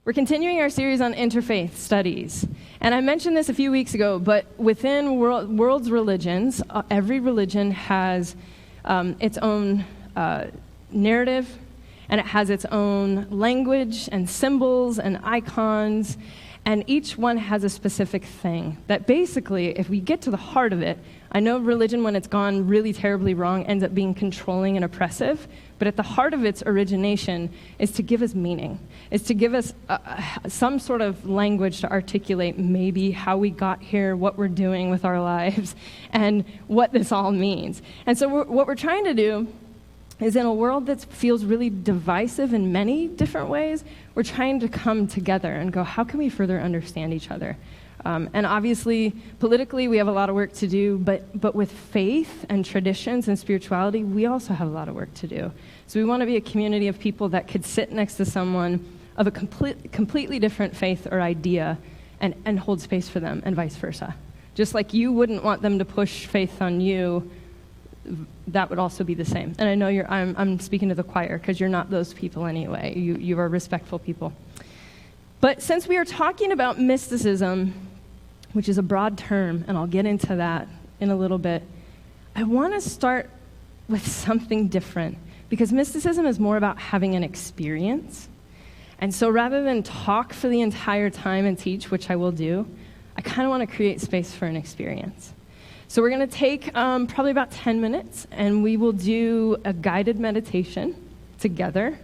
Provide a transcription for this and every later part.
We're continuing our series on interfaith studies. And I mentioned this a few weeks ago, but within world's religions, every religion has its own narrative, and it has its own language and symbols and icons, and each one has a specific thing that basically, if we get to the heart of it, I know religion, when it's gone really terribly wrong, ends up being controlling and oppressive, but at the heart of its origination is to give us meaning, is to give us some sort of language to articulate maybe how we got here, what we're doing with our lives, and what this all means. And so what we're trying to do is, in a world that feels really divisive in many different ways, we're trying to come together and go, how can we further understand each other? And obviously, politically, we have a lot of work to do, but with faith and traditions and spirituality, we also have a lot of work to do. So we want to be a community of people that could sit next to someone of a completely different faith or idea and hold space for them, and vice versa. Just like you wouldn't want them to push faith on you, that would also be the same. And I know I'm speaking to the choir, because you're not those people anyway. You are respectful people. But since we are talking about mysticism, which is a broad term, and I'll get into that in a little bit, I want to start with something different, because mysticism is more about having an experience. And so rather than talk for the entire time and teach, which I will do, I kind of want to create space for an experience. So we're going to take probably about 10 minutes, and we will do a guided meditation together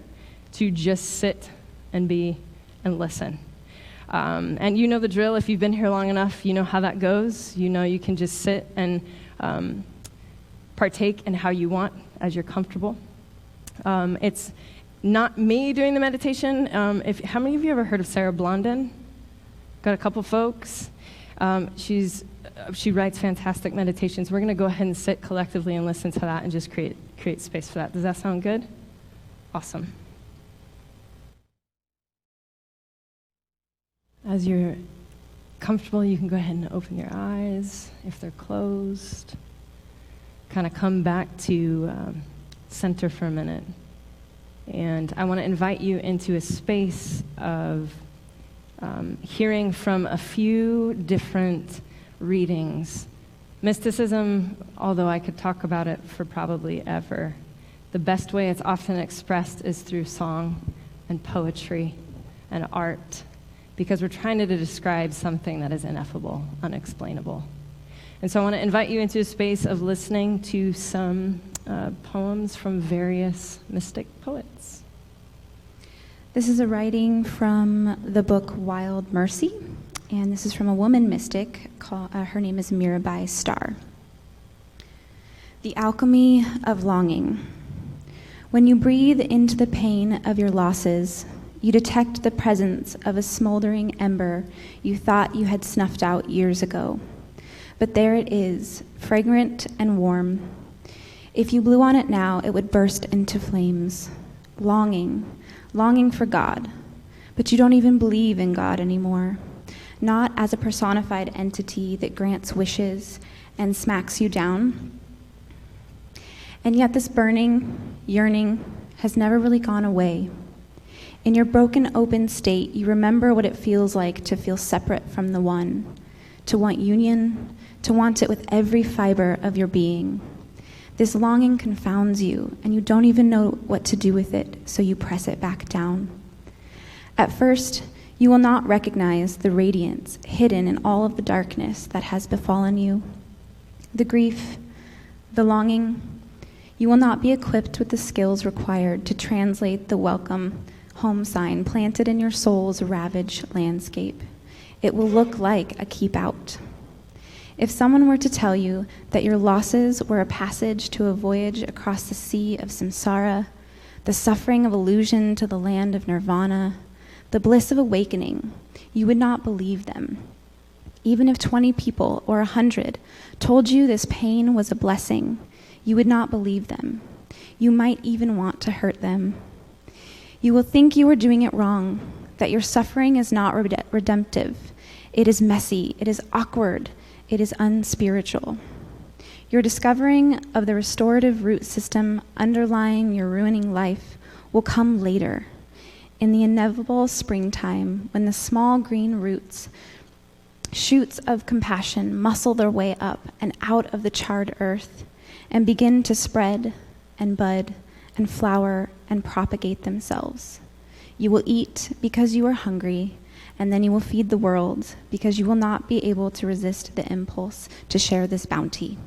to just sit and be and listen. And you know the drill. If you've been here long enough, you know how that goes. You know you can just sit and partake in how you want, as you're comfortable. It's not me doing the meditation. How many of you ever heard of Sarah Blondin? Got a couple folks. She writes fantastic meditations. We're going to go ahead and sit collectively and listen to that and just create space for that. Does that sound good? Awesome. As you're comfortable, you can go ahead and open your eyes if they're closed. Kind of come back to center for a minute. And I want to invite you into a space of hearing from a few different readings. Mysticism, although I could talk about it for probably ever, the best way it's often expressed is through song and poetry and art, because we're trying to describe something that is ineffable, unexplainable. And so I want to invite you into a space of listening to some poems from various mystic poets. This is a writing from the book Wild Mercy, and this is from a woman mystic. Her name is Mirabai Starr. The alchemy of longing. When you breathe into the pain of your losses, you detect the presence of a smoldering ember you thought you had snuffed out years ago. But there it is, fragrant and warm. If you blew on it now, it would burst into flames. Longing for God. But you don't even believe in God anymore. Not as a personified entity that grants wishes and smacks you down. And yet this burning, yearning has never really gone away. In your broken, open state, you remember what it feels like to feel separate from the one, to want union, to want it with every fiber of your being. This longing confounds you, and you don't even know what to do with it, so you press it back down. At first, you will not recognize the radiance hidden in all of the darkness that has befallen you. The grief, the longing. You will not be equipped with the skills required to translate the welcome home sign planted in your soul's ravaged landscape. It will look like a keep out. If someone were to tell you that your losses were a passage to a voyage across the sea of samsara, the suffering of illusion to the land of nirvana, the bliss of awakening, you would not believe them. Even if 20 people or 100 told you this pain was a blessing, you would not believe them. You might even want to hurt them. You will think you are doing it wrong, that your suffering is not redemptive. It is messy, it is awkward, it is unspiritual. Your discovering of the restorative root system underlying your ruining life will come later. In the inevitable springtime, when the small green shoots of compassion muscle their way up and out of the charred earth and begin to spread and bud and flower and propagate themselves. You will eat because you are hungry, and then you will feed the world because you will not be able to resist the impulse to share this bounty.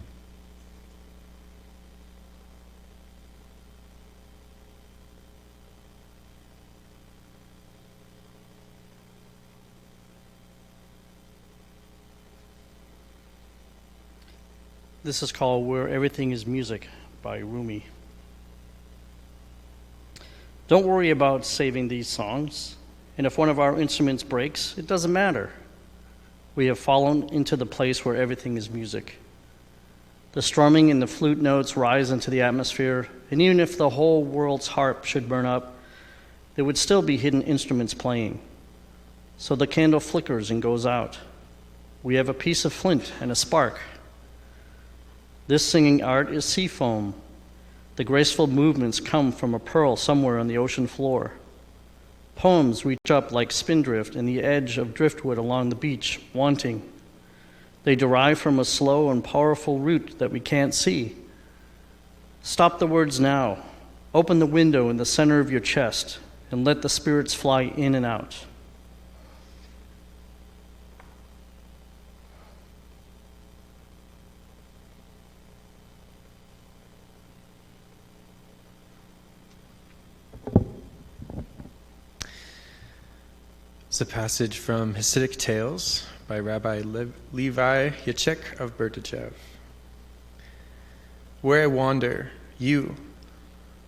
This is called Where Everything is Music by Rumi. Don't worry about saving these songs, and if one of our instruments breaks, it doesn't matter. We have fallen into the place where everything is music. The strumming and the flute notes rise into the atmosphere, and even if the whole world's harp should burn up, there would still be hidden instruments playing. So the candle flickers and goes out. We have a piece of flint and a spark. This singing art is sea foam. The graceful movements come from a pearl somewhere on the ocean floor. Poems reach up like spindrift in the edge of driftwood along the beach, wanting. They derive from a slow and powerful root that we can't see. Stop the words now. Open the window in the center of your chest and let the spirits fly in and out. It's a passage from Hasidic Tales by Rabbi Levi Yitzchak of Berdichev. Where I wander, you.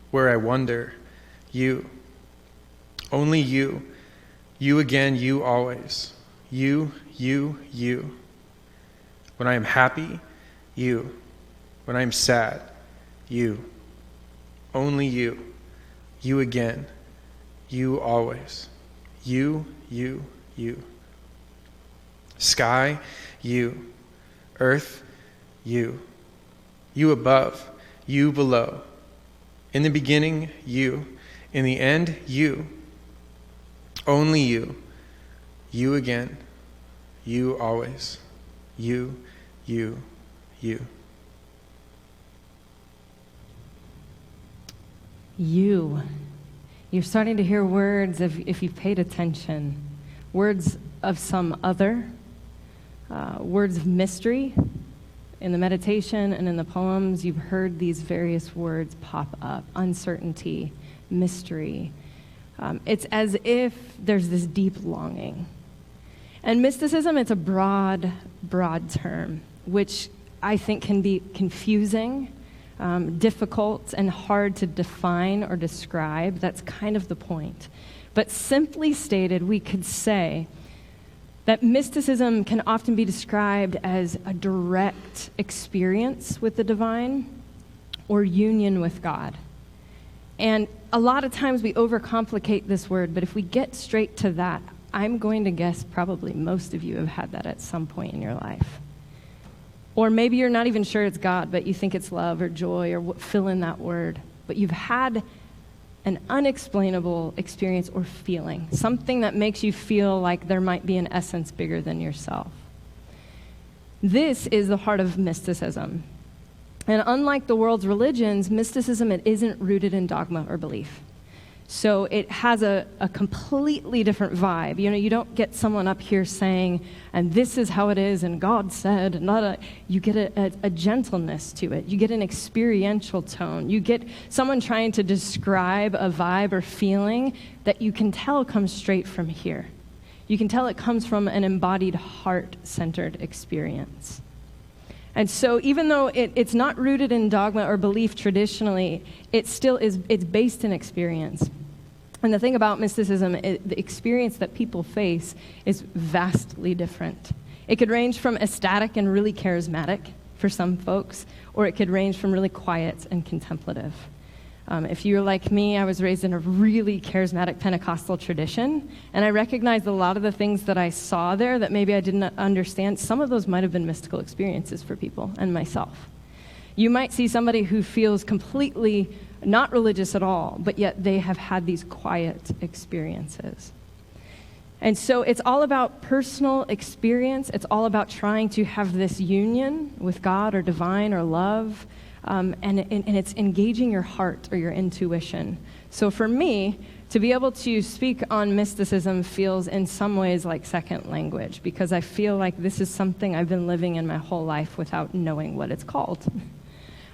Where I wander, you. Only you. You again, you always. You, you, you. When I am happy, you. When I am sad, you. Only you. You again. You always. You, you, you. Sky, you. Earth, you. You above, you below. In the beginning, you. In the end, you. Only you. You again. You always. You, you, you. You. You're starting to hear words, if you've paid attention, words of some other, words of mystery. In the meditation and in the poems, you've heard these various words pop up: uncertainty, mystery. It's as if there's this deep longing. And mysticism, it's a broad, broad term, which I think can be confusing, difficult, and hard to define or describe. That's kind of the point. But simply stated, we could say that mysticism can often be described as a direct experience with the divine or union with God. And a lot of times we overcomplicate this word, but if we get straight to that, I'm going to guess probably most of you have had that at some point in your life. Or maybe you're not even sure it's God, but you think it's love or joy or fill in that word. But you've had an unexplainable experience or feeling, something that makes you feel like there might be an essence bigger than yourself. This is the heart of mysticism. And unlike the world's religions, mysticism, it isn't rooted in dogma or belief. So it has a completely different vibe. You know, you don't get someone up here saying, and this is how it is, and God said, you get a gentleness to it. You get an experiential tone. You get someone trying to describe a vibe or feeling that you can tell comes straight from here. You can tell it comes from an embodied heart-centered experience. And so even though it's not rooted in dogma or belief traditionally, it's based in experience. And the thing about mysticism, the experience that people face is vastly different. It could range from ecstatic and really charismatic for some folks, or it could range from really quiet and contemplative. If you're like me, I was raised in a really charismatic Pentecostal tradition, and I recognized a lot of the things that I saw there that maybe I didn't understand. Some of those might have been mystical experiences for people and myself. You might see somebody who feels completely not religious at all, but yet they have had these quiet experiences. And so it's all about personal experience. It's all about trying to have this union with God or divine or love, and it's engaging your heart or your intuition. So for me, to be able to speak on mysticism feels in some ways like second language, because I feel like this is something I've been living in my whole life without knowing what it's called.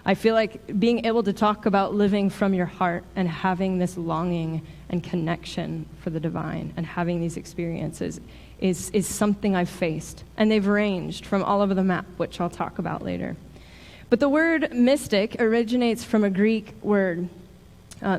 I feel like being able to talk about living from your heart and having this longing and connection for the divine and having these experiences is something I've faced. And they've ranged from all over the map, which I'll talk about later. But the word mystic originates from a Greek word.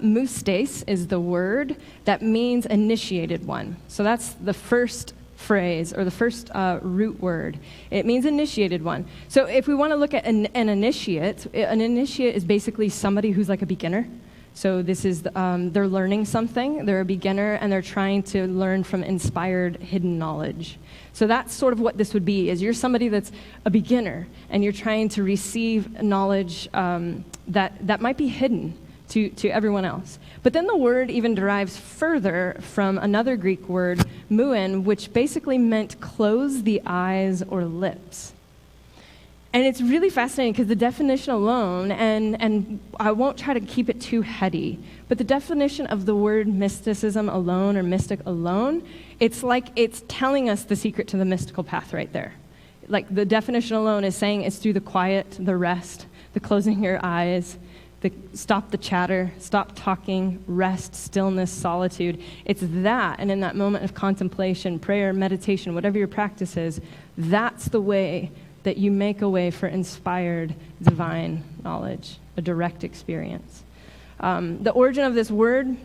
Mustes is the word that means initiated one. So that's the first phrase, or the first root word. It means initiated one. So if we want to look at an initiate is basically somebody who's like a beginner. So this is, they're learning something, they're a beginner, and they're trying to learn from inspired hidden knowledge. So that's sort of what this would be, is you're somebody that's a beginner, and you're trying to receive knowledge that might be hidden to everyone else. But then the word even derives further from another Greek word, muin, which basically meant close the eyes or lips. And it's really fascinating because the definition alone, and I won't try to keep it too heady, but the definition of the word mysticism alone or mystic alone, it's like it's telling us the secret to the mystical path right there. Like the definition alone is saying it's through the quiet, the rest, the closing your eyes, stop the chatter, stop talking, rest, stillness, solitude. It's that, and in that moment of contemplation, prayer, meditation, whatever your practice is, that's the way that you make a way for inspired divine knowledge, a direct experience. The origin of this word,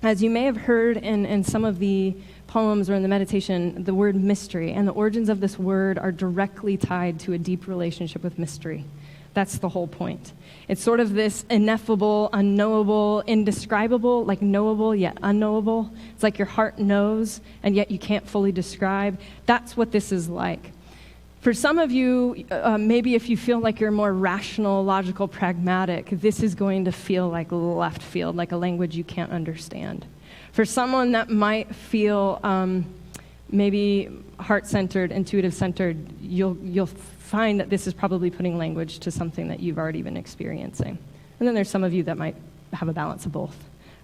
as you may have heard in some of the poems or in the meditation, the word mystery, and the origins of this word are directly tied to a deep relationship with mystery. That's the whole point. It's sort of this ineffable, unknowable, indescribable, like knowable yet unknowable. It's like your heart knows, and yet you can't fully describe. That's what this is like. For some of you, maybe if you feel like you're more rational, logical, pragmatic, this is going to feel like left field, like a language you can't understand. For someone that might feel maybe heart-centered, intuitive-centered, you'll find that this is probably putting language to something that you've already been experiencing. And then there's some of you that might have a balance of both,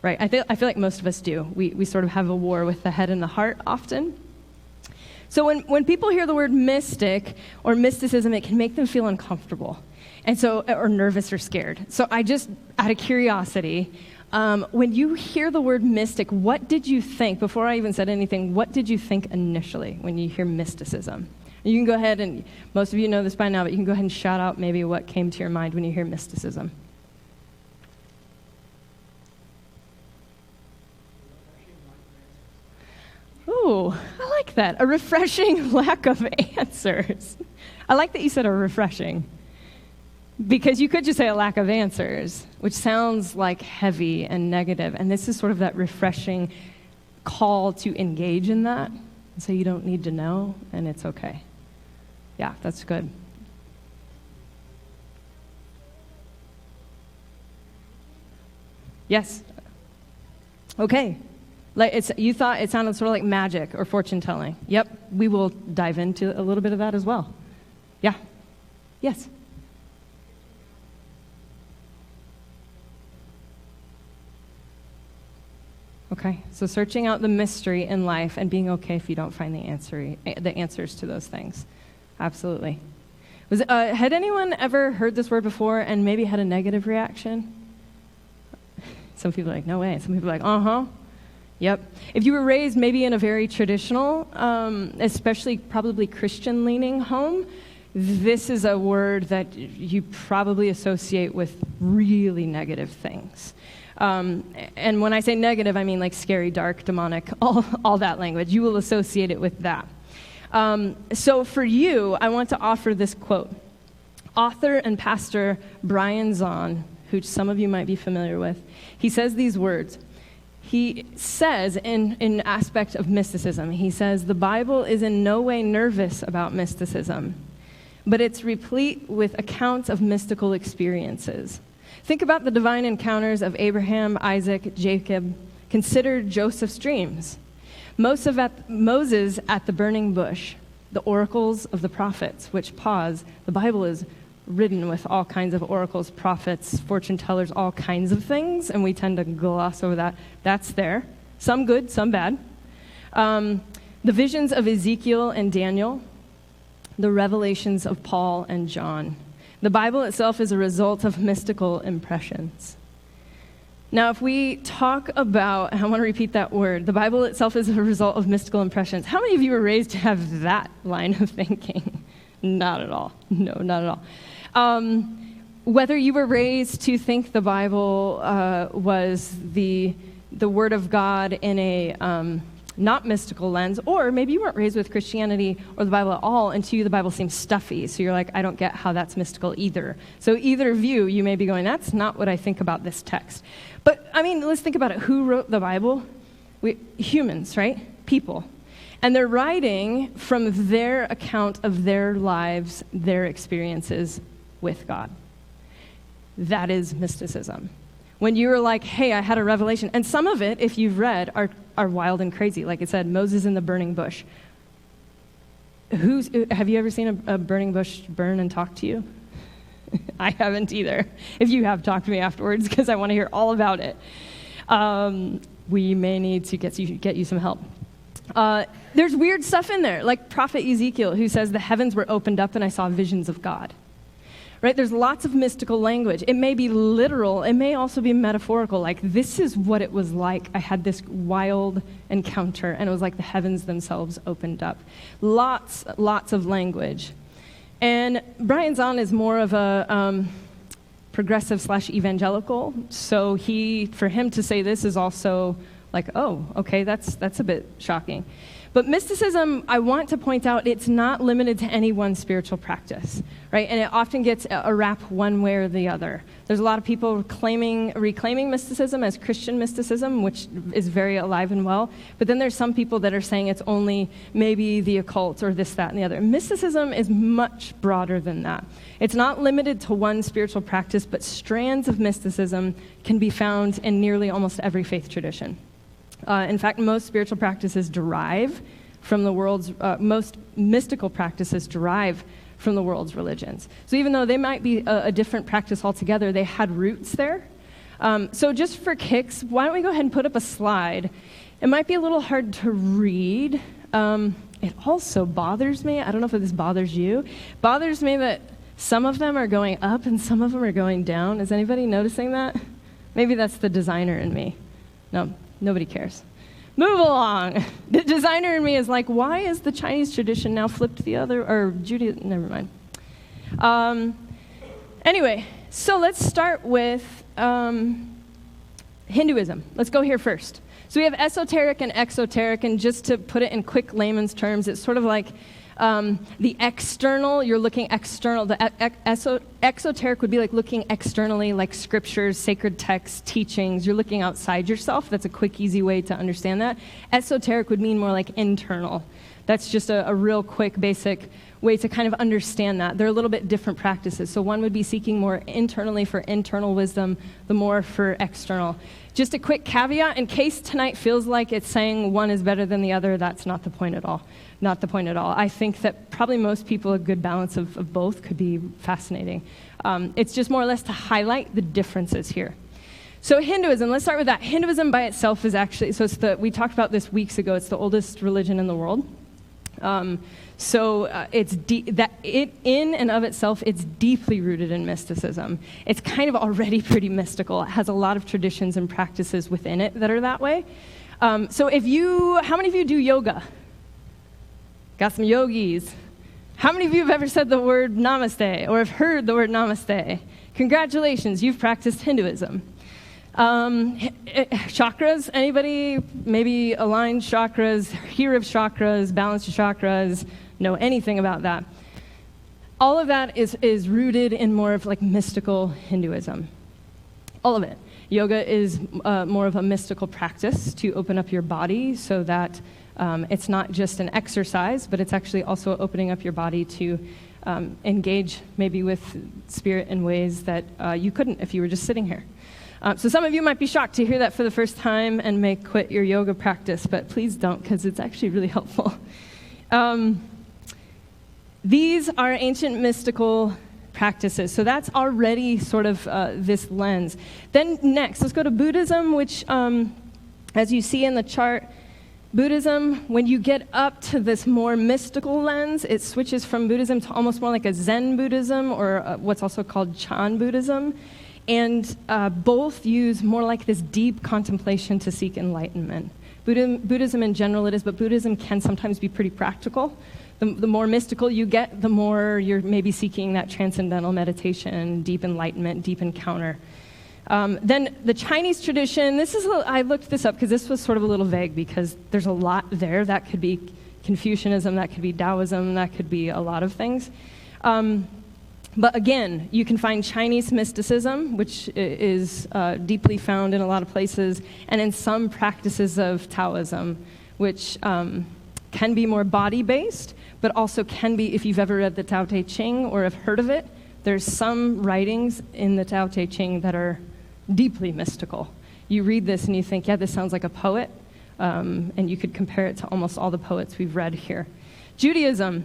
right? I feel like most of us do. We sort of have a war with the head and the heart often. So when people hear the word mystic or mysticism, it can make them feel uncomfortable, and so, or nervous or scared. So I just, out of curiosity, when you hear the word mystic, what did you think, before I even said anything, what did you think initially when you hear mysticism? You can go ahead, and most of you know this by now, but you can go ahead and shout out maybe what came to your mind when you hear mysticism. Ooh, I like that. A refreshing lack of answers. I like that you said a refreshing, because you could just say a lack of answers, which sounds like heavy and negative, and this is sort of that refreshing call to engage in that, so you don't need to know, and it's okay. Yeah, that's good. Yes. Okay. You thought it sounded sort of like magic or fortune telling. Yep, we will dive into a little bit of that as well. Yeah. Yes. Okay, so searching out the mystery in life and being okay if you don't find the answers to those things. Absolutely. Had anyone ever heard this word before and maybe had a negative reaction? Some people are like, no way. Some people are like, uh-huh. Yep. If you were raised maybe in a very traditional, especially probably Christian-leaning home, this is a word that you probably associate with really negative things. And when I say negative, I mean like scary, dark, demonic, all that language. You will associate it with that. So for you, I want to offer this quote. Author and pastor Brian Zahn, who some of you might be familiar with, he says these words. He says in aspect of mysticism, he says, the Bible is in no way nervous about mysticism, but it's replete with accounts of mystical experiences. Think about the divine encounters of Abraham, Isaac, Jacob. Consider Joseph's dreams. Moses at the burning bush. The oracles of the prophets, which pause. The Bible is ridden with all kinds of oracles, prophets, fortune tellers, all kinds of things, and we tend to gloss over that. That's there. Some good, some bad. The visions of Ezekiel and Daniel. The revelations of Paul and John. The Bible itself is a result of mystical impressions. Now, if we talk about, and I want to repeat that word, the Bible itself is a result of mystical impressions. How many of you were raised to have that line of thinking? Not at all. No, not at all. Whether you were raised to think the Bible was the Word of God in a not mystical lens, or maybe you weren't raised with Christianity or the Bible at all, and to you the Bible seems stuffy, so you're like, I don't get how that's mystical either. So either view, you may be going, that's not what I think about this text. But, I mean, let's think about it. Who wrote the Bible? Humans, right? People. And they're writing from their account of their lives, their experiences with God. That is mysticism. When you were like, hey, I had a revelation. And some of it, if you've read, are wild and crazy. Like it said, Moses in the burning bush. Have you ever seen a burning bush burn and talk to you? I haven't either. If you have, talk to me afterwards, because I want to hear all about it. We may need to get you some help. There's weird stuff in there, like Prophet Ezekiel, who says the heavens were opened up and I saw visions of God. Right? There's lots of mystical language. It may be literal. It may also be metaphorical. Like, this is what it was like. I had this wild encounter, and it was like the heavens themselves opened up. Lots of language. And Brian Zahn is more of a progressive/evangelical. So for him to say this is also like, oh, okay, that's a bit shocking. But mysticism, I want to point out, it's not limited to any one spiritual practice, right? And it often gets a rap one way or the other. There's a lot of people reclaiming mysticism as Christian mysticism, which is very alive and well. But then there's some people that are saying it's only maybe the occult or this, that, and the other. Mysticism is much broader than that. It's not limited to one spiritual practice, but strands of mysticism can be found in nearly almost every faith tradition. In fact, most spiritual practices derive from the world's, most mystical practices derive from the world's religions. So even though they might be a different practice altogether, they had roots there. So just for kicks, why don't we go ahead and put up a slide? It might be a little hard to read. It also bothers me, I don't know if this bothers you, bothers me that some of them are going up and some of them are going down. Is anybody noticing that? Maybe that's the designer in me. No. Nobody cares. Move along. The designer in me is like, why is the Chinese tradition now flipped the other, or Judaism, never mind. Anyway, so let's start with Hinduism. Let's go here first. So we have esoteric and exoteric, and just to put it in quick layman's terms, it's sort of like the external, you're looking external. The exoteric would be like looking externally, like scriptures, sacred texts, teachings. You're looking outside yourself. That's a quick, easy way to understand that. Esoteric would mean more like internal. That's just a real quick, basic way to kind of understand that. They're a little bit different practices. So one would be seeking more internally for internal wisdom, the more for external. Just a quick caveat, in case tonight feels like it's saying one is better than the other, that's not the point at all. Not the point at all. I think that probably most people, a good balance of both could be fascinating. It's just more or less to highlight the differences here. So Hinduism, let's start with that. Hinduism by itself is actually, we talked about this weeks ago, it's the oldest religion in the world. It's in and of itself, it's deeply rooted in mysticism. It's kind of already pretty mystical. It has a lot of traditions and practices within it that are that way. How many of you do yoga? Got some yogis. How many of you have ever said the word namaste or have heard the word namaste? Congratulations, you've practiced Hinduism. Chakras, anybody? Maybe aligned chakras, hear of chakras, balanced chakras, know anything about that? All of that is rooted in more of like mystical Hinduism. All of it. Yoga is more of a mystical practice to open up your body so that it's not just an exercise, but it's actually also opening up your body to engage maybe with spirit in ways that you couldn't if you were just sitting here. So some of you might be shocked to hear that for the first time and may quit your yoga practice, but please don't, because it's actually really helpful. These are ancient mystical practices. So that's already sort of this lens. Then next, let's go to Buddhism, which, as you see in the chart, Buddhism, when you get up to this more mystical lens, it switches from Buddhism to almost more like a Zen Buddhism, or what's also called Chan Buddhism. And both use more like this deep contemplation to seek enlightenment. Buddhism in general it is, but Buddhism can sometimes be pretty practical. The more mystical you get, the more you're maybe seeking that transcendental meditation, deep enlightenment, deep encounter. Then the Chinese tradition, I looked this up because this was sort of a little vague because there's a lot there. That could be Confucianism, that could be Taoism, that could be a lot of things. But again, you can find Chinese mysticism, which is deeply found in a lot of places, and in some practices of Taoism, which can be more body-based, but also can be, if you've ever read the Tao Te Ching or have heard of it, there's some writings in the Tao Te Ching that are deeply mystical. You read this and you think, yeah, this sounds like a poet, and you could compare it to almost all the poets we've read here. Judaism.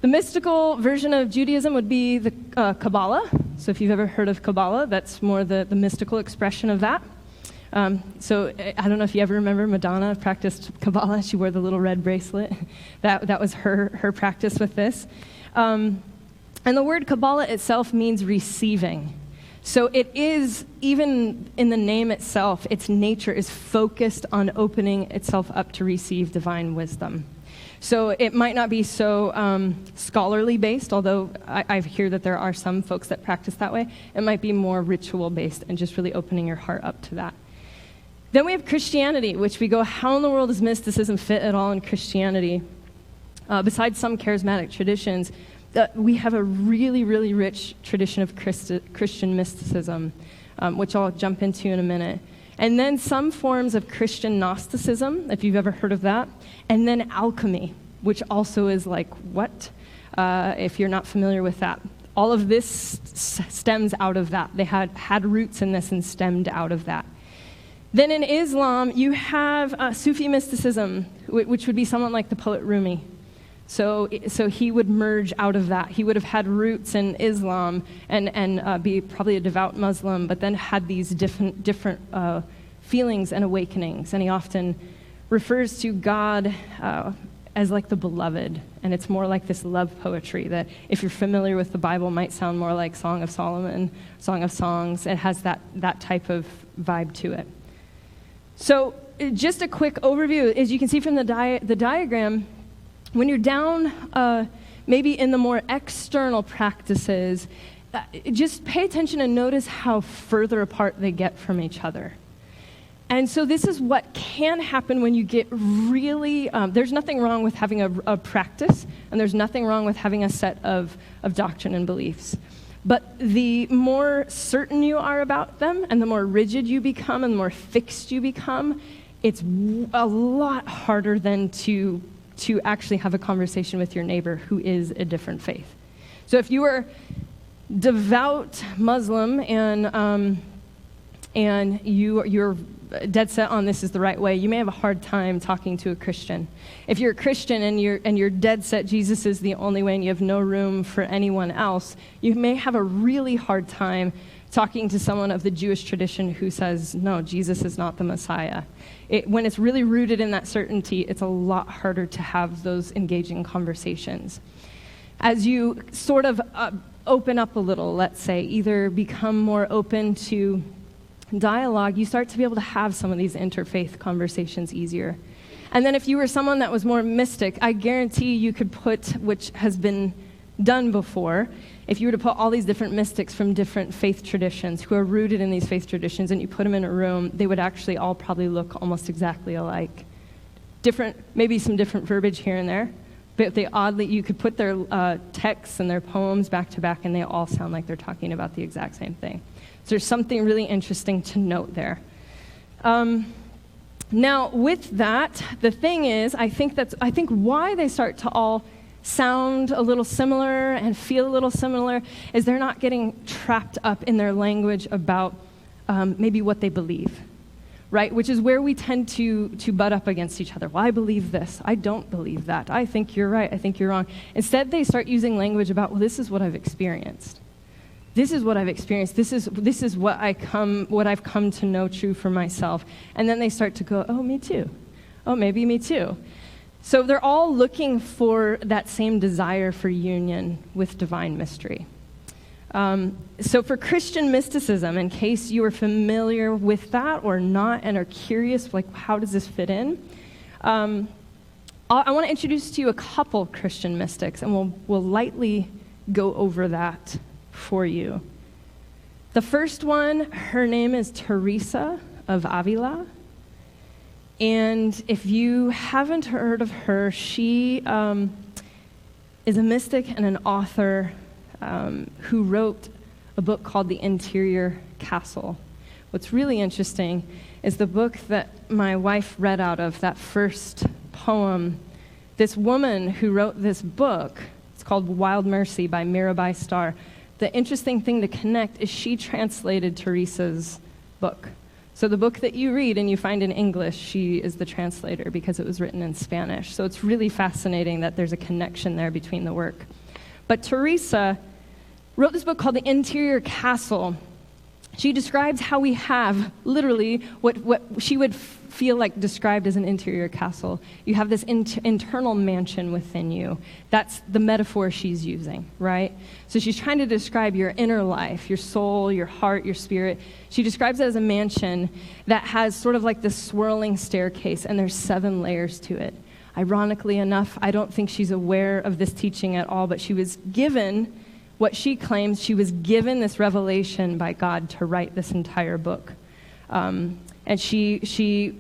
The mystical version of Judaism would be the Kabbalah. So if you've ever heard of Kabbalah, that's more the mystical expression of that. So I don't know if you ever remember Madonna practiced Kabbalah. She wore the little red bracelet. That was her practice with this. And the word Kabbalah itself means receiving. So it is, even in the name itself, its nature is focused on opening itself up to receive divine wisdom. So it might not be so scholarly based, although I hear that there are some folks that practice that way. It might be more ritual based and just really opening your heart up to that. Then we have Christianity, which we go, how in the world does mysticism fit at all in Christianity? Besides some charismatic traditions, we have a really, really rich tradition of Christian mysticism, which I'll jump into in a minute. And then some forms of Christian Gnosticism, if you've ever heard of that. And then alchemy, which also is like, what? If you're not familiar with that. All of this stems out of that. They had roots in this and stemmed out of that. Then in Islam, you have Sufi mysticism, which would be someone like the poet Rumi. So he would merge out of that. He would have had roots in Islam and be probably a devout Muslim, but then had these different feelings and awakenings. And he often refers to God as like the beloved. And it's more like this love poetry that, if you're familiar with the Bible, might sound more like Song of Solomon, Song of Songs. It has that type of vibe to it. So just a quick overview. As you can see from the diagram, when you're down maybe in the more external practices, just pay attention and notice how further apart they get from each other. And so this is what can happen when you get really, there's nothing wrong with having a practice, and there's nothing wrong with having a set of doctrine and beliefs. But the more certain you are about them, and the more rigid you become, and the more fixed you become, it's a lot harder than to actually have a conversation with your neighbor who is a different faith. So if you are devout Muslim and you're dead set on this is the right way, you may have a hard time talking to a Christian. If you're a Christian and you're dead set Jesus is the only way and you have no room for anyone else, you may have a really hard time talking to someone of the Jewish tradition who says, no, Jesus is not the Messiah. When it's really rooted in that certainty, it's a lot harder to have those engaging conversations. As you sort of open up a little, let's say, either become more open to dialogue, you start to be able to have some of these interfaith conversations easier. And then if you were someone that was more mystic, I guarantee you could put, which has been done before, if you were to put all these different mystics from different faith traditions who are rooted in these faith traditions and you put them in a room, they would actually all probably look almost exactly alike. Different, maybe some different verbiage here and there, but you could put their texts and their poems back to back and they all sound like they're talking about the exact same thing. So there's something really interesting to note there. Now, with that, the thing is, I think why they start to all sound a little similar and feel a little similar is they're not getting trapped up in their language about maybe what they believe, right? Which is where we tend to butt up against each other. Well, I believe this. I don't believe that. I think you're right. I think you're wrong. Instead, they start using language about, well, this is what I've experienced. This is what I've experienced. This is what I've come to know true for myself. And then they start to go, oh, me too. Oh, maybe me too. So they're all looking for that same desire for union with divine mystery. So for Christian mysticism, in case you are familiar with that or not and are curious, like, how does this fit in? I want to introduce to you a couple Christian mystics, and we'll lightly go over that for you. The first one, her name is Teresa of Avila. And if you haven't heard of her, she is a mystic and an author who wrote a book called The Interior Castle. What's really interesting is the book that my wife read out of, that first poem. This woman who wrote this book, it's called Wild Mercy by Mirabai Starr. The interesting thing to connect is she translated Teresa's book. So the book that you read and you find in English, she is the translator because it was written in Spanish. So it's really fascinating that there's a connection there between the work. But Teresa wrote this book called The Interior Castle. She describes how we have literally what she would feel like described as an interior castle. You have this internal mansion within you. That's the metaphor she's using, right? So she's trying to describe your inner life, your soul, your heart, your spirit. She describes it as a mansion that has sort of like this swirling staircase, and there's 7 layers to it. Ironically enough, I don't think she's aware of this teaching at all, but she was given what she claims, she was given this revelation by God to write this entire book. And she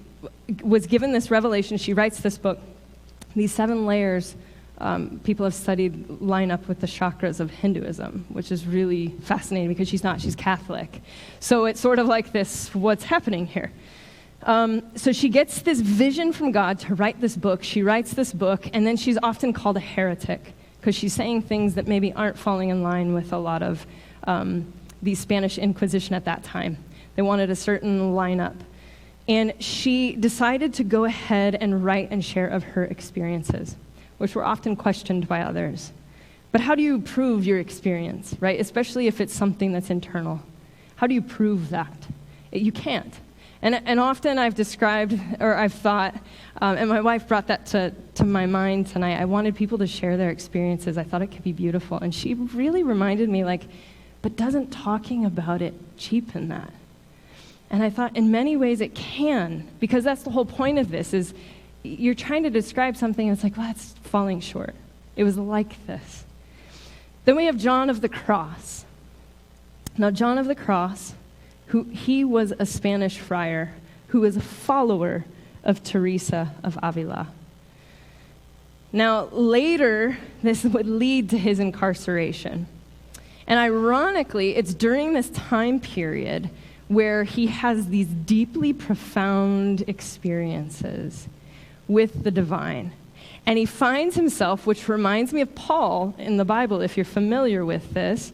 was given this revelation. She writes this book. These 7 layers, people have studied, line up with the chakras of Hinduism, which is really fascinating because she's Catholic. So it's sort of like this, what's happening here? So she gets this vision from God to write this book. She writes this book, and then she's often called a heretic because she's saying things that maybe aren't falling in line with a lot of the Spanish Inquisition at that time. They wanted a certain lineup. And she decided to go ahead and write and share of her experiences, which were often questioned by others. But how do you prove your experience, right? Especially if it's something that's internal. How do you prove that? You can't. And often I've described, or I've thought, and my wife brought that to my mind tonight, I wanted people to share their experiences. I thought it could be beautiful. And she really reminded me, but doesn't talking about it cheapen that? And I thought, in many ways it can, because that's the whole point of this, is you're trying to describe something, and it's like, well, that's falling short. It was like this. Then we have John of the Cross. Now, John of the Cross, he was a Spanish friar who was a follower of Teresa of Avila. Now, later, this would lead to his incarceration. And ironically, it's during this time period where he has these deeply profound experiences with the divine. And he finds himself, which reminds me of Paul in the Bible, if you're familiar with this,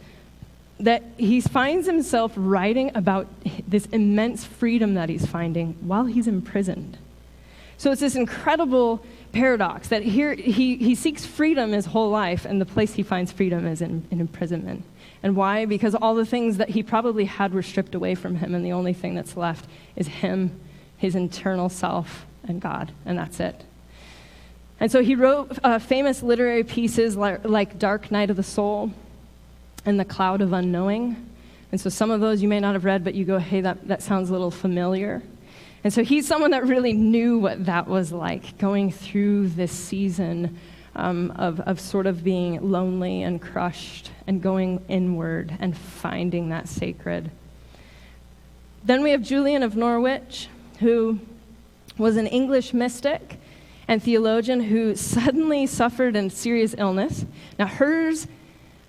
that he finds himself writing about this immense freedom that he's finding while he's imprisoned. So it's this incredible paradox that here he seeks freedom his whole life, and the place he finds freedom is in imprisonment. And why? Because all the things that he probably had were stripped away from him, and the only thing that's left is him, his internal self, and God, and that's it. And so he wrote famous literary pieces like Dark Night of the Soul and The Cloud of Unknowing. And so some of those you may not have read, but you go, hey, that sounds a little familiar. And so he's someone that really knew what that was like, going through this season of sort of being lonely and crushed and going inward and finding that sacred. Then we have Julian of Norwich, who was an English mystic and theologian who suddenly suffered a serious illness. Now, hers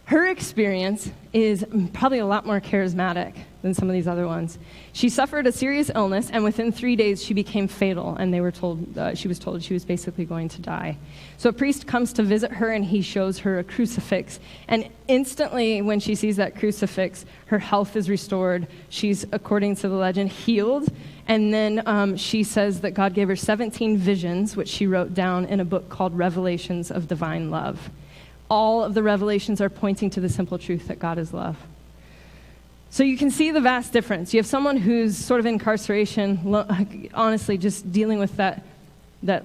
Her experience is probably a lot more charismatic than some of these other ones. She suffered a serious illness, and within 3 days she became fatal, and she was told she was basically going to die. So a priest comes to visit her, and he shows her a crucifix. And instantly, when she sees that crucifix, her health is restored. She's, according to the legend, healed. And then she says that God gave her 17 visions, which she wrote down in a book called Revelations of Divine Love. All of the revelations are pointing to the simple truth that God is love. So you can see the vast difference. You have someone who's sort of in incarceration, honestly, just dealing with that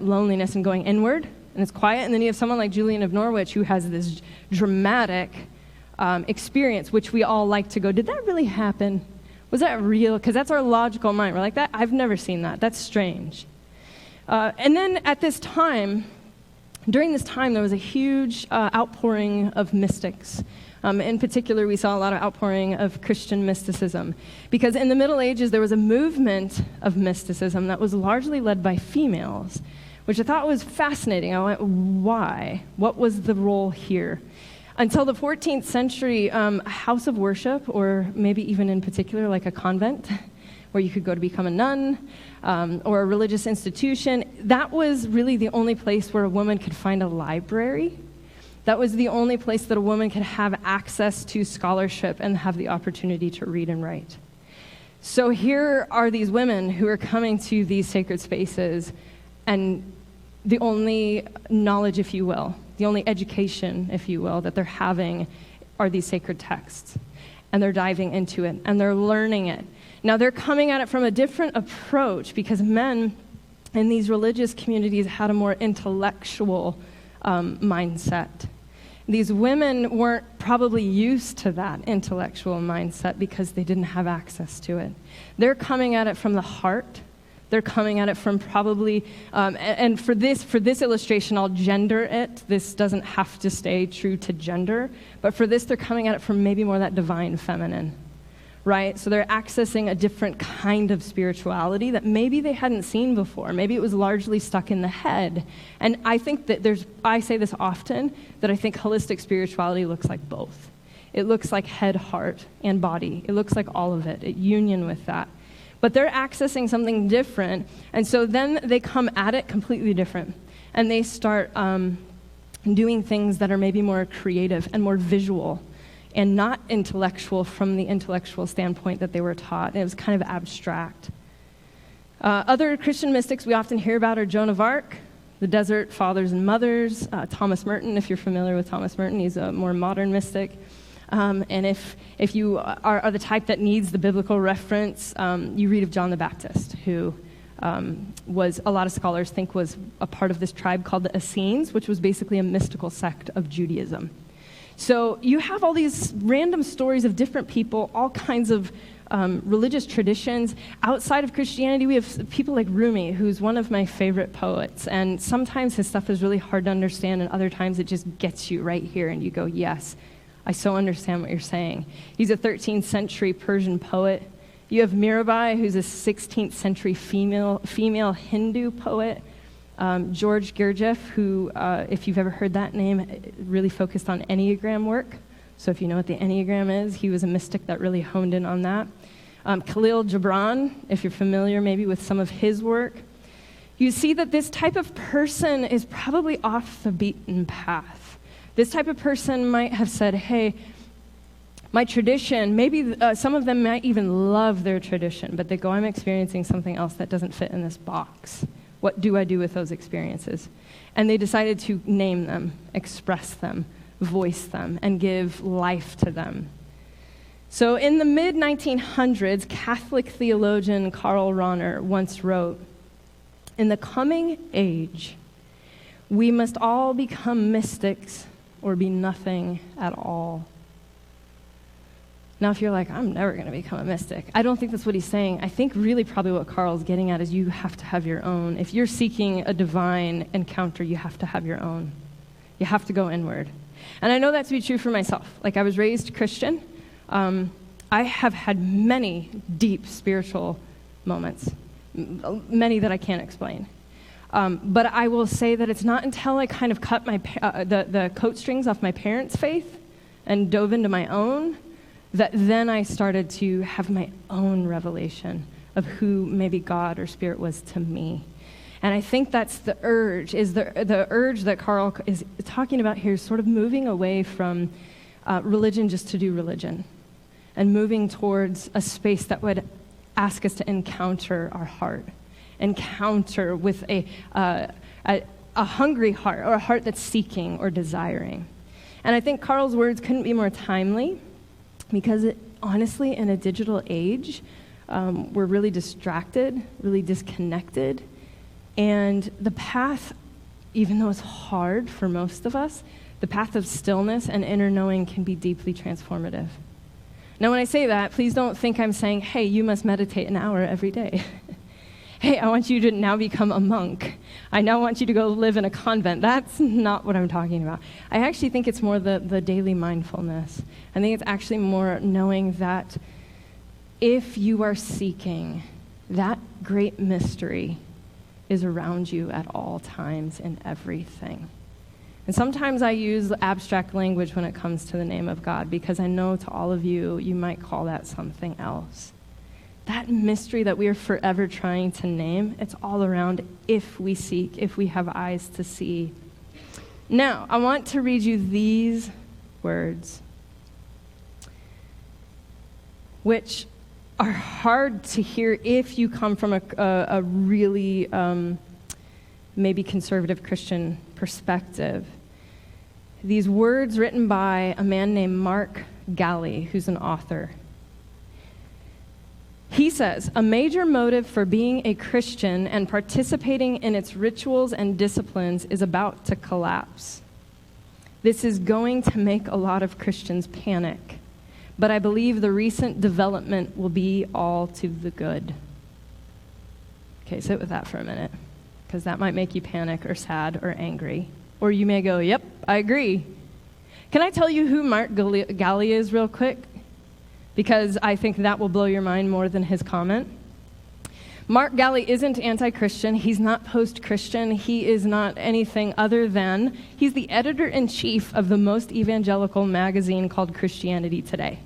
loneliness and going inward, and it's quiet. And then you have someone like Julian of Norwich who has this dramatic experience, which we all like to go, did that really happen? Was that real? Because that's our logical mind. We're like, that. I've never seen that. That's strange. And then at this time, during this time, there was a huge outpouring of mystics. In particular, we saw a lot of outpouring of Christian mysticism. Because in the Middle Ages, there was a movement of mysticism that was largely led by females, which I thought was fascinating. I went, why? What was the role here? Until the 14th century, a house of worship, or maybe even in particular like a convent, where you could go to become a nun, or a religious institution, that was really the only place where a woman could find a library. That was the only place that a woman could have access to scholarship and have the opportunity to read and write. So here are these women who are coming to these sacred spaces, and the only knowledge, if you will, the only education, if you will, that they're having are these sacred texts. And they're diving into it, and they're learning it. Now, they're coming at it from a different approach because men in these religious communities had a more intellectual mindset. These women weren't probably used to that intellectual mindset because they didn't have access to it. They're coming at it from the heart. They're coming at it from probably, and for this illustration, I'll gender it. This doesn't have to stay true to gender, but for this, they're coming at it from maybe more that divine feminine, right? So they're accessing a different kind of spirituality that maybe they hadn't seen before. Maybe it was largely stuck in the head. And I think that I say this often, that I think holistic spirituality looks like both. It looks like head, heart, and body. It looks like all of it, union with that. But they're accessing something different, and so then they come at it completely different. And they start doing things that are maybe more creative and more visual and not intellectual from the intellectual standpoint that they were taught. It was kind of abstract. Other Christian mystics we often hear about are Joan of Arc, the Desert Fathers and Mothers, Thomas Merton, if you're familiar with Thomas Merton, he's a more modern mystic. And if you are the type that needs the biblical reference, you read of John the Baptist, who was, a lot of scholars think, was a part of this tribe called the Essenes, which was basically a mystical sect of Judaism. So you have all these random stories of different people, all kinds of religious traditions. Outside of Christianity, we have people like Rumi, who's one of my favorite poets. And sometimes his stuff is really hard to understand, and other times it just gets you right here, and you go, yes, I so understand what you're saying. He's a 13th century Persian poet. You have Mirabai, who's a 16th century female Hindu poet. George Gurdjieff, who, if you've ever heard that name, really focused on Enneagram work. So if you know what the Enneagram is, he was a mystic that really honed in on that. Khalil Gibran, if you're familiar maybe with some of his work. You see that this type of person is probably off the beaten path. This type of person might have said, hey, my tradition, maybe some of them might even love their tradition, but they go, I'm experiencing something else that doesn't fit in this box. What do I do with those experiences? And they decided to name them, express them, voice them, and give life to them. So in the mid-1900s, Catholic theologian Karl Rahner once wrote, in the coming age, we must all become mystics or be nothing at all. Now, if you're like, I'm never going to become a mystic, I don't think that's what he's saying. I think really probably what Carl's getting at is you have to have your own. If you're seeking a divine encounter, you have to have your own. You have to go inward. And I know that to be true for myself. Like, I was raised Christian. I have had many deep spiritual moments, many that I can't explain. But I will say that it's not until I kind of cut the coat strings off my parents' faith and dove into my own, that then I started to have my own revelation of who maybe God or Spirit was to me. And I think that's the urge, is the urge that Carl is talking about here, sort of moving away from religion just to do religion, and moving towards a space that would ask us to encounter our heart, encounter with a hungry heart, or a heart that's seeking or desiring. And I think Carl's words couldn't be more timely, because honestly, in a digital age, we're really distracted, really disconnected. And the path, even though it's hard for most of us, the path of stillness and inner knowing can be deeply transformative. Now, when I say that, please don't think I'm saying, hey, you must meditate an hour every day. Hey, I want you to now become a monk. I now want you to go live in a convent. That's not what I'm talking about. I actually think it's more the daily mindfulness. I think it's actually more knowing that if you are seeking, that great mystery is around you at all times in everything. And sometimes I use abstract language when it comes to the name of God, because I know to all of you, you might call that something else. That mystery that we are forever trying to name, it's all around if we seek, if we have eyes to see. Now, I want to read you these words, which are hard to hear if you come from a really maybe conservative Christian perspective. These words written by a man named Mark Galli, who's an author. He says, a major motive for being a Christian and participating in its rituals and disciplines is about to collapse. This is going to make a lot of Christians panic, but I believe the recent development will be all to the good. Okay, sit with that for a minute, because that might make you panic or sad or angry. Or you may go, yep, I agree. Can I tell you who Mark Galli is real quick? Because I think that will blow your mind more than his comment. Mark Galli isn't anti-Christian. He's not post-Christian. He is not anything other than, he's the editor-in-chief of the most evangelical magazine called Christianity Today.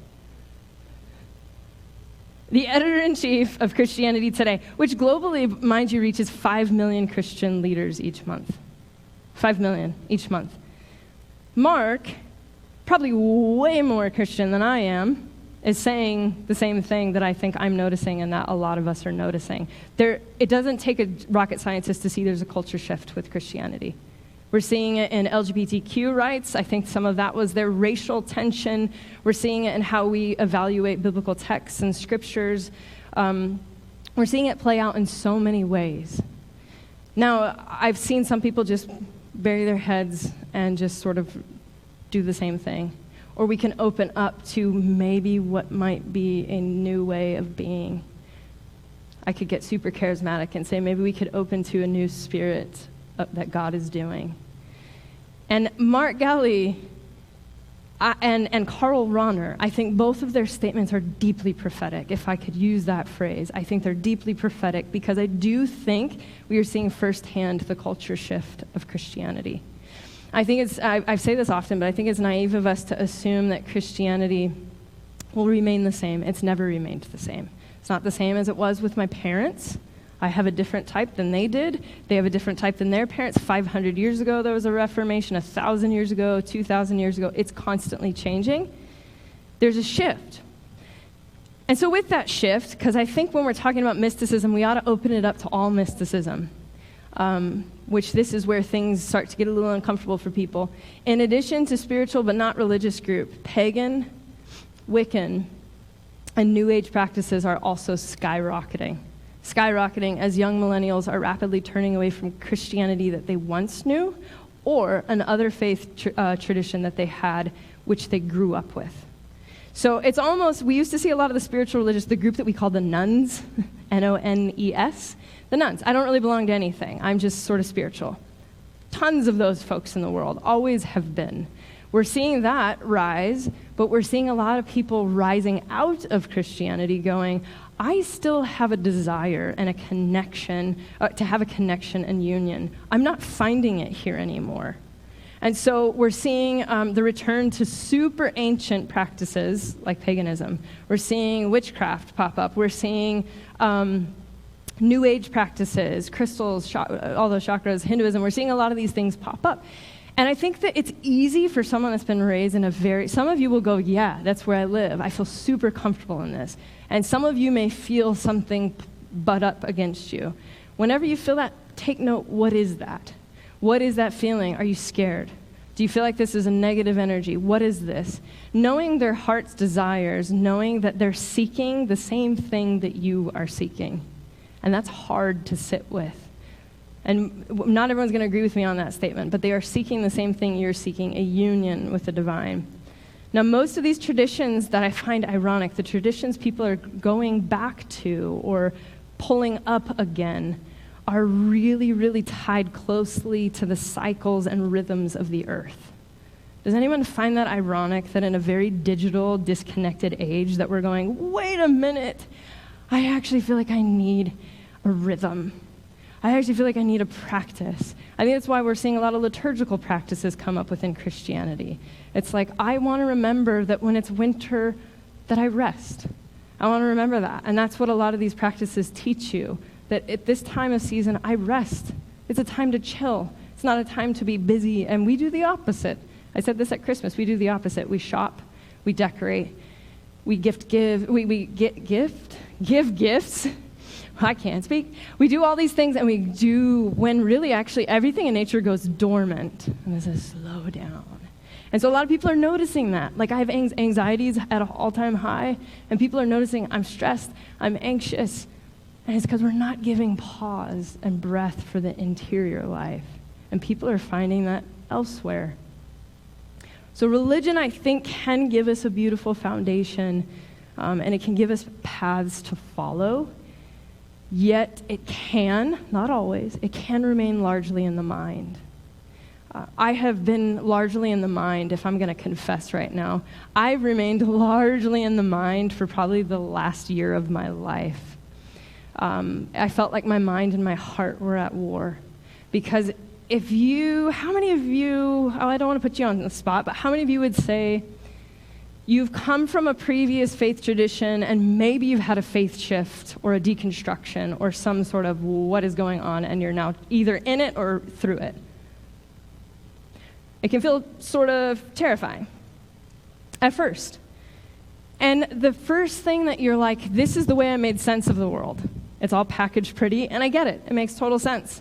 The editor-in-chief of Christianity Today, which globally, mind you, reaches 5 million Christian leaders each month. 5 million each month. Mark, probably way more Christian than I am, is saying the same thing that I think I'm noticing and that a lot of us are noticing. It doesn't take a rocket scientist to see there's a culture shift with Christianity. We're seeing it in LGBTQ rights. I think some of that was their racial tension. We're seeing it in how we evaluate biblical texts and scriptures. We're seeing it play out in so many ways. Now, I've seen some people just bury their heads and just sort of do the same thing. Or we can open up to maybe what might be a new way of being. I could get super charismatic and say maybe we could open to a new spirit that God is doing. And Mark Galli and Karl Rahner, I think both of their statements are deeply prophetic, if I could use that phrase. I think they're deeply prophetic because I do think we are seeing firsthand the culture shift of Christianity. I think I say this often, but I think it's naive of us to assume that Christianity will remain the same. It's never remained the same. It's not the same as it was with my parents. I have a different type than they did. They have a different type than their parents. 500 years ago, there was a Reformation. 1,000 years ago, 2,000 years ago. It's constantly changing. There's a shift. And so with that shift, because I think when we're talking about mysticism, we ought to open it up to all mysticism. Which this is where things start to get a little uncomfortable for people. In addition to spiritual but not religious group, pagan, Wiccan, and New Age practices are also skyrocketing. Skyrocketing as young millennials are rapidly turning away from Christianity that they once knew or an other faith tradition that they had, which they grew up with. So it's almost, we used to see a lot of the spiritual religious, the group that we call the nuns, N-O-N-E-S, the nuns. I don't really belong to anything. I'm just sort of spiritual. Tons of those folks in the world, always have been. We're seeing that rise, but we're seeing a lot of people rising out of Christianity going, I still have a desire and a connection, to have a connection and union. I'm not finding it here anymore. And so we're seeing the return to super ancient practices like paganism. We're seeing witchcraft pop up. We're seeing New Age practices, crystals, all those chakras, Hinduism. We're seeing a lot of these things pop up. And I think that it's easy for someone that's been raised in some of you will go, yeah, that's where I live. I feel super comfortable in this. And some of you may feel something butt up against you. Whenever you feel that, take note, what is that? What is that feeling? Are you scared? Do you feel like this is a negative energy? What is this? Knowing their heart's desires, knowing that they're seeking the same thing that you are seeking. And that's hard to sit with. And not everyone's going to agree with me on that statement, but they are seeking the same thing you're seeking, a union with the divine. Now, most of these traditions that I find ironic, the traditions people are going back to or pulling up again, are really, really tied closely to the cycles and rhythms of the earth. Does anyone find that ironic that in a very digital, disconnected age that we're going, wait a minute, I actually feel like I need a rhythm. I actually feel like I need a practice. I think that's why we're seeing a lot of liturgical practices come up within Christianity. It's like, I want to remember that when it's winter, that I rest. I want to remember that. And that's what a lot of these practices teach you, that at this time of season, I rest. It's a time to chill. It's not a time to be busy. And we do the opposite. I said this at Christmas. We do the opposite. We shop. We decorate. We give gifts. I can't speak. We do all these things, and we do when really actually everything in nature goes dormant. And there's a slow down. And so a lot of people are noticing that. Like I have anxieties at an all-time high, and people are noticing I'm stressed, I'm anxious. And it's because we're not giving pause and breath for the interior life. And people are finding that elsewhere. So religion, I think, can give us a beautiful foundation, and it can give us paths to follow. Yet it can, not always, it can remain largely in the mind. I have been largely in the mind, if I'm going to confess right now. I've remained largely in the mind for probably the last year of my life. I felt like my mind and my heart were at war. Because how many of you, I don't want to put you on the spot, but how many of you would say, you've come from a previous faith tradition and maybe you've had a faith shift or a deconstruction or some sort of what is going on and you're now either in it or through it? It can feel sort of terrifying at first. And the first thing that you're like, this is the way I made sense of the world. It's all packaged pretty, and I get it. It makes total sense.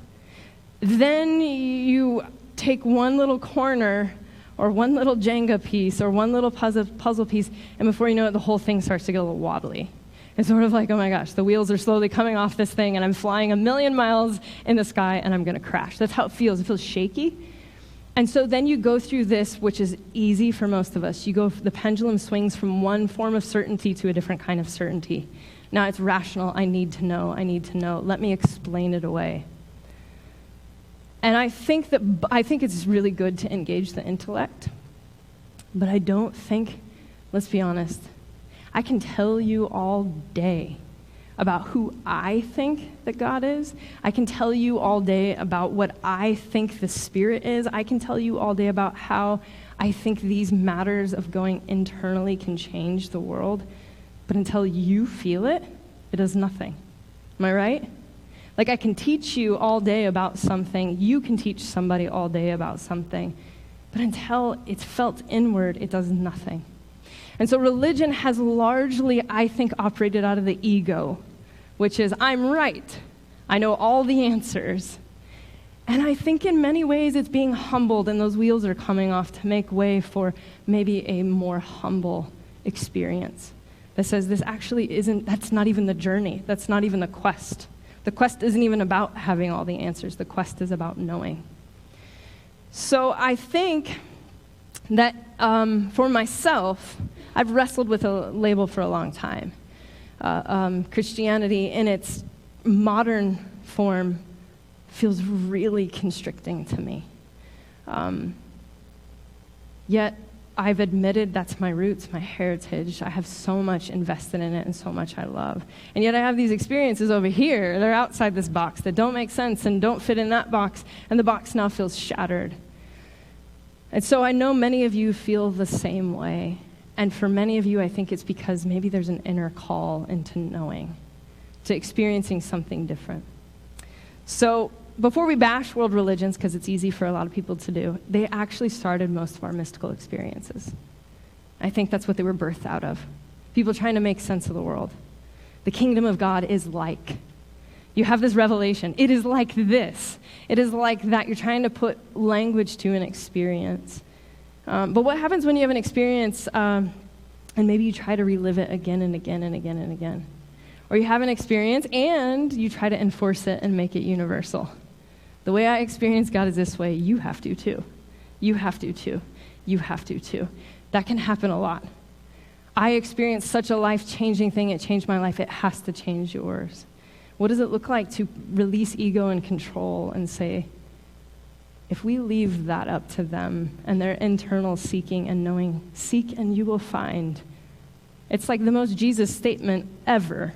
Then you take one little corner or one little Jenga piece, or one little puzzle piece, and before you know it, the whole thing starts to get a little wobbly. It's sort of like, oh my gosh, the wheels are slowly coming off this thing, and I'm flying 1,000,000 miles in the sky, and I'm going to crash. That's how it feels. It feels shaky. And so then you go through this, which is easy for most of us. The pendulum swings from one form of certainty to a different kind of certainty. Now it's rational. I need to know. Let me explain it away. And I think it's really good to engage the intellect, but I don't think, let's be honest, I can tell you all day about who I think that God is. I can tell you all day about what I think the Spirit is. I can tell you all day about how I think these matters of going internally can change the world, but until you feel it, it does nothing. Am I right? Like I can teach you all day about something, you can teach somebody all day about something, but until it's felt inward, it does nothing. And so religion has largely, I think, operated out of the ego, which is, I'm right, I know all the answers. And I think in many ways it's being humbled and those wheels are coming off to make way for maybe a more humble experience that says that's not even the journey, that's not even the quest. The quest isn't even about having all the answers. The quest is about knowing. So I think that for myself, I've wrestled with a label for a long time. Christianity in its modern form feels really constricting to me. Yet I've admitted that's my roots, my heritage. I have so much invested in it and so much I love. And yet I have these experiences over here. They're outside this box that don't make sense and don't fit in that box, and the box now feels shattered. And so I know many of you feel the same way. And for many of you, I think it's because maybe there's an inner call into knowing, to experiencing something different. So before we bash world religions, because it's easy for a lot of people to do, they actually started most of our mystical experiences. I think that's what they were birthed out of. People trying to make sense of the world. The kingdom of God is like. You have this revelation. It is like this. It is like that. You're trying to put language to an experience. But what happens when you have an experience and maybe you try to relive it again and again and again and again? Or you have an experience and you try to enforce it and make it universal. The way I experience God is this way. You have to too. You have to too. You have to too. That can happen a lot. I experienced such a life-changing thing. It changed my life. It has to change yours. What does it look like to release ego and control and say, if we leave that up to them and their internal seeking and knowing, seek and you will find. It's like the most Jesus statement ever.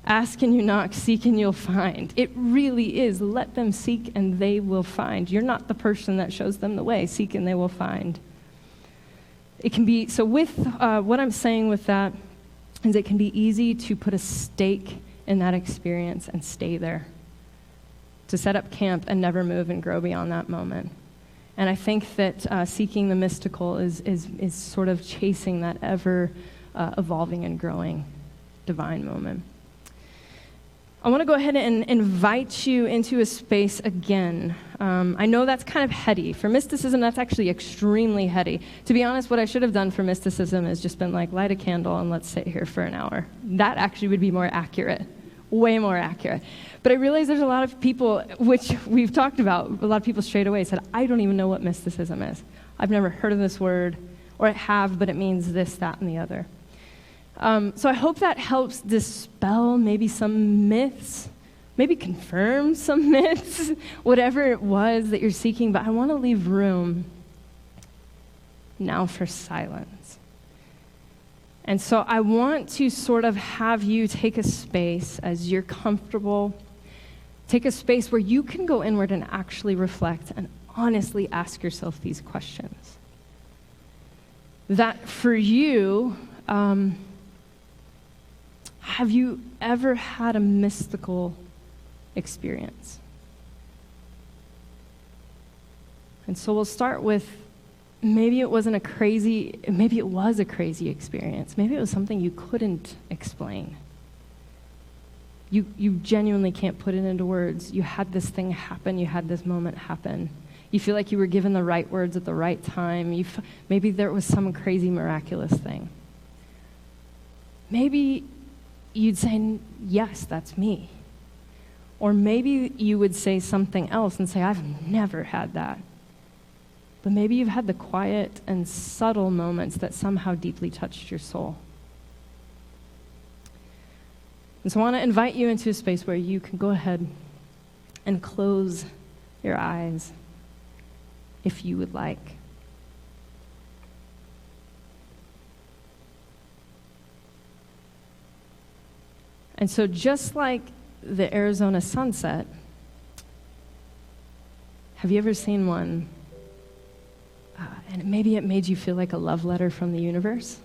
Ask and you knock, seek and you'll find. It really is. Let them seek and they will find. You're not the person that shows them the way. Seek and they will find. It can be, so with what I'm saying with that is it can be easy to put a stake in that experience and stay there. To set up camp and never move and grow beyond that moment. And I think that seeking the mystical is sort of chasing that ever evolving and growing divine moment. I want to go ahead and invite you into a space again. I know that's kind of heady. For mysticism, that's actually extremely heady. To be honest, what I should have done for mysticism is just been like, light a candle and let's sit here for an hour. That actually would be more accurate. Way more accurate. But I realize there's a lot of people, which we've talked about, a lot of people straight away said, I don't even know what mysticism is. I've never heard of this word, or I have, but it means this, that, and the other. So I hope that helps dispel maybe some myths, maybe confirm some myths, whatever it was that you're seeking, but I want to leave room now for silence. And so I want to sort of have you take a space as you're comfortable, take a space where you can go inward and actually reflect and honestly ask yourself these questions. That for you, have you ever had a mystical experience? And so we'll start with, maybe it was a crazy experience. Maybe it was something you couldn't explain. You genuinely can't put it into words. You had this thing happen. You had this moment happen. You feel like you were given the right words at the right time. Maybe there was some crazy miraculous thing. Maybe you'd say, yes, that's me. Or maybe you would say something else and say, I've never had that. But maybe you've had the quiet and subtle moments that somehow deeply touched your soul. And so I want to invite you into a space where you can go ahead and close your eyes if you would like. And so just like the Arizona sunset, have you ever seen one? And maybe it made you feel like a love letter from the universe?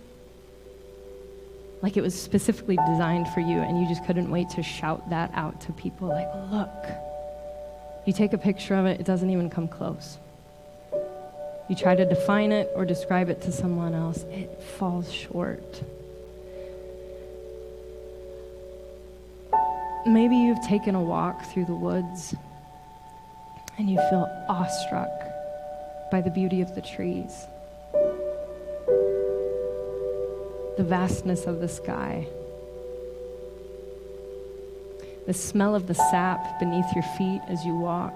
Like it was specifically designed for you and you just couldn't wait to shout that out to people like, look. You take a picture of it, it doesn't even come close. You try to define it or describe it to someone else, it falls short. Maybe you've taken a walk through the woods and you feel awestruck by the beauty of the trees, the vastness of the sky, the smell of the sap beneath your feet as you walk,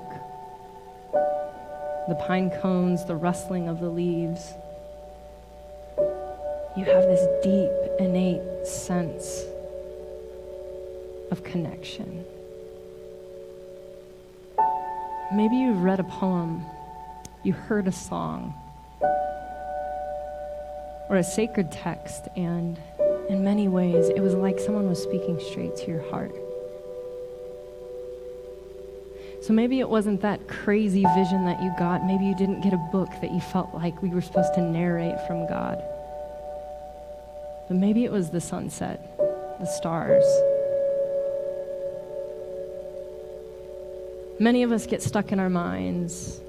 the pine cones, the rustling of the leaves. You have this deep, innate sense of connection. Maybe you've read a poem, you heard a song, or a sacred text, and in many ways, it was like someone was speaking straight to your heart. So maybe it wasn't that crazy vision that you got. Maybe you didn't get a book that you felt like we were supposed to narrate from God. But maybe it was the sunset, the stars. Many of us get stuck in our minds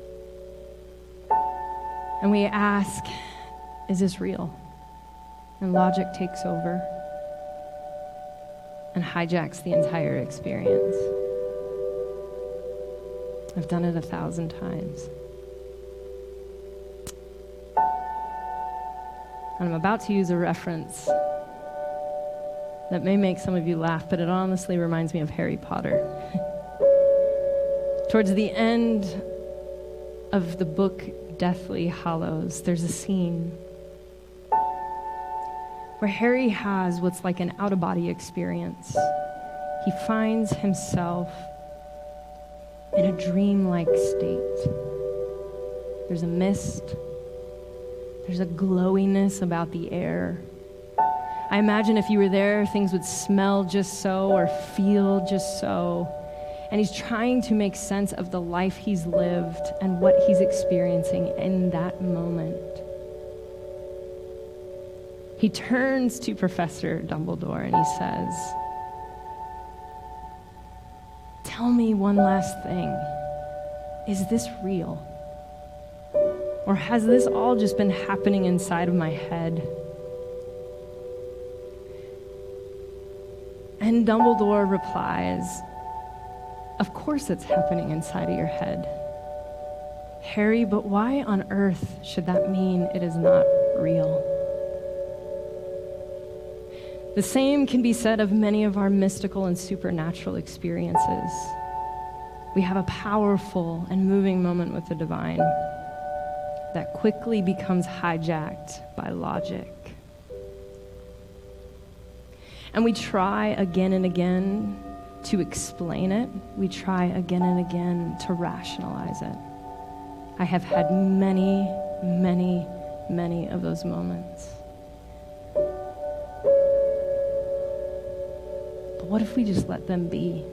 and we ask, is this real? And logic takes over and hijacks the entire experience. I've done it 1,000 times. And I'm about to use a reference that may make some of you laugh, but it honestly reminds me of Harry Potter. Towards the end of the book Deathly Hallows, there's a scene where Harry has what's like an out-of-body experience. He finds himself in a dreamlike state. There's a mist. There's a glowiness about the air. I imagine if you were there, things would smell just so or feel just so. And he's trying to make sense of the life he's lived and what he's experiencing in that moment. He turns to Professor Dumbledore and he says, "Tell me one last thing. Is this real? Or has this all just been happening inside of my head?" And Dumbledore replies, "Of course it's happening inside of your head, Harry, but why on earth should that mean it is not real?" The same can be said of many of our mystical and supernatural experiences. We have a powerful and moving moment with the divine that quickly becomes hijacked by logic. And we try again and again to explain it. We try again and again to rationalize it. I have had many, many, many of those moments. But what if we just let them be?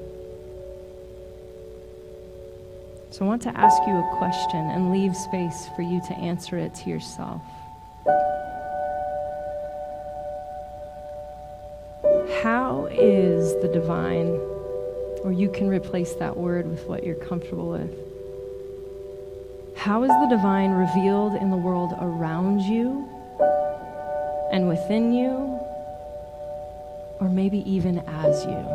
So I want to ask you a question and leave space for you to answer it to yourself. How is the divine, or you can replace that word with what you're comfortable with, how is the divine revealed in the world around you and within you, or maybe even as you?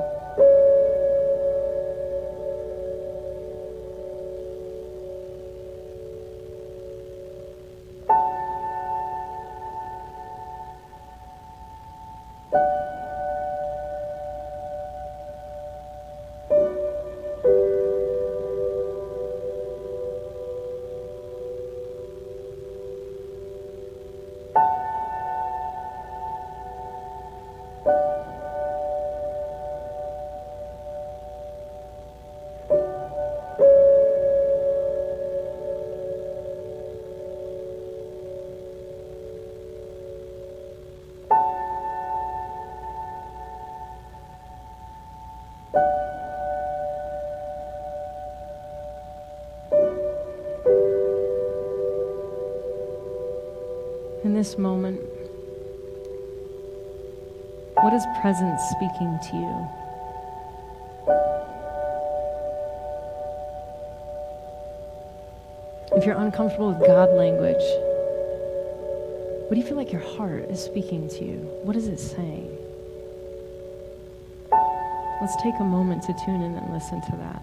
In this moment, what is presence speaking to you? If you're uncomfortable with God language, what do you feel like your heart is speaking to you? What is it saying? Let's take a moment to tune in and listen to that.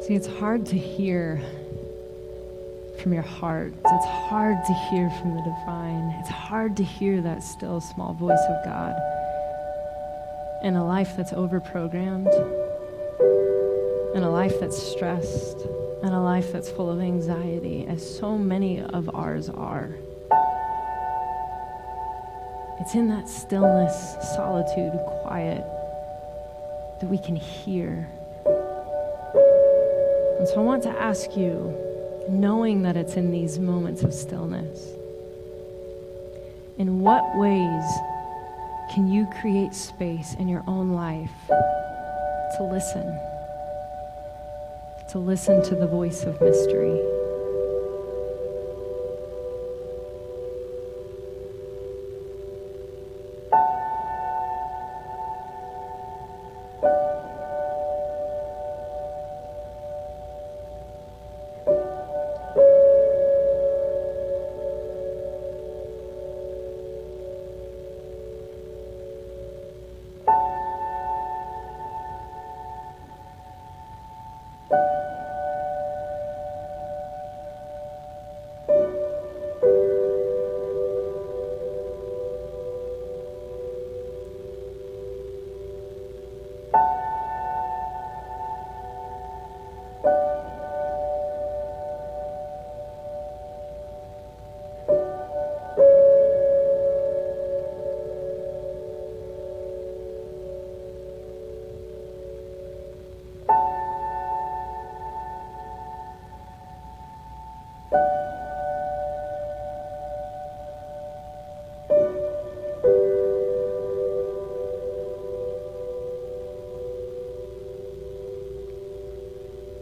See, it's hard to hear from your heart. It's hard to hear from the divine. It's hard to hear that still small voice of God in a life that's overprogrammed, in a life that's stressed, in a life that's full of anxiety, as so many of ours are. It's in that stillness, solitude, quiet that we can hear. And so I want to ask you, knowing that it's in these moments of stillness, in what ways can you create space in your own life to listen to the voice of mystery?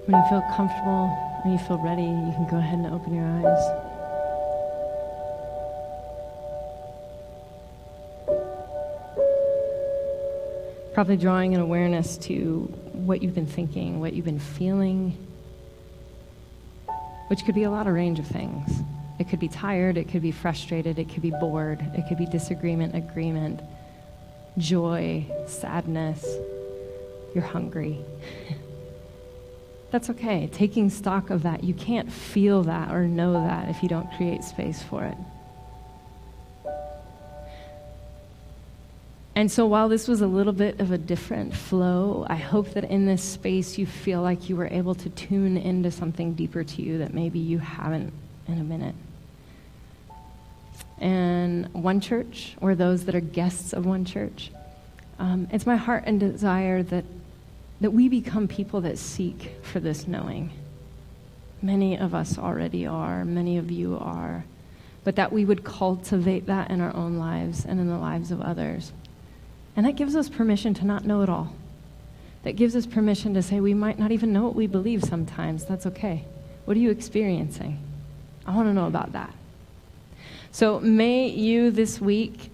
When you feel comfortable, when you feel ready, you can go ahead and open your eyes. Probably drawing an awareness to what you've been thinking, what you've been feeling, which could be a lot of range of things. It could be tired, it could be frustrated, it could be bored, it could be disagreement, agreement, joy, sadness. You're hungry. That's okay. Taking stock of that. You can't feel that or know that if you don't create space for it. And so while this was a little bit of a different flow, I hope that in this space you feel like you were able to tune into something deeper to you that maybe you haven't in a minute. And One Church, or those that are guests of One Church, it's my heart and desire that we become people that seek for this knowing. Many of us already are, many of you are, but that we would cultivate that in our own lives and in the lives of others. And that gives us permission to not know it all. That gives us permission to say we might not even know what we believe sometimes. That's okay. What are you experiencing? I want to know about that. So may you this week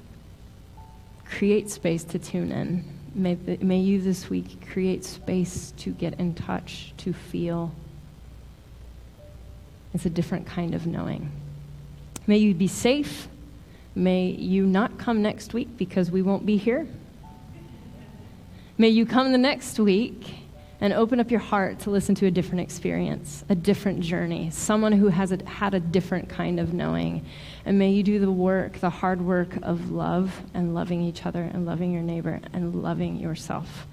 create space to tune in. May you this week create space to get in touch, to feel. It's a different kind of knowing. May you be safe. May you not come next week because we won't be here. May you come the next week and open up your heart to listen to a different experience, a different journey, someone who has had a different kind of knowing. And may you do the work, the hard work of love and loving each other and loving your neighbor and loving yourself.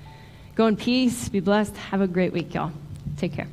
Go in peace, be blessed, have a great week, y'all. Take care.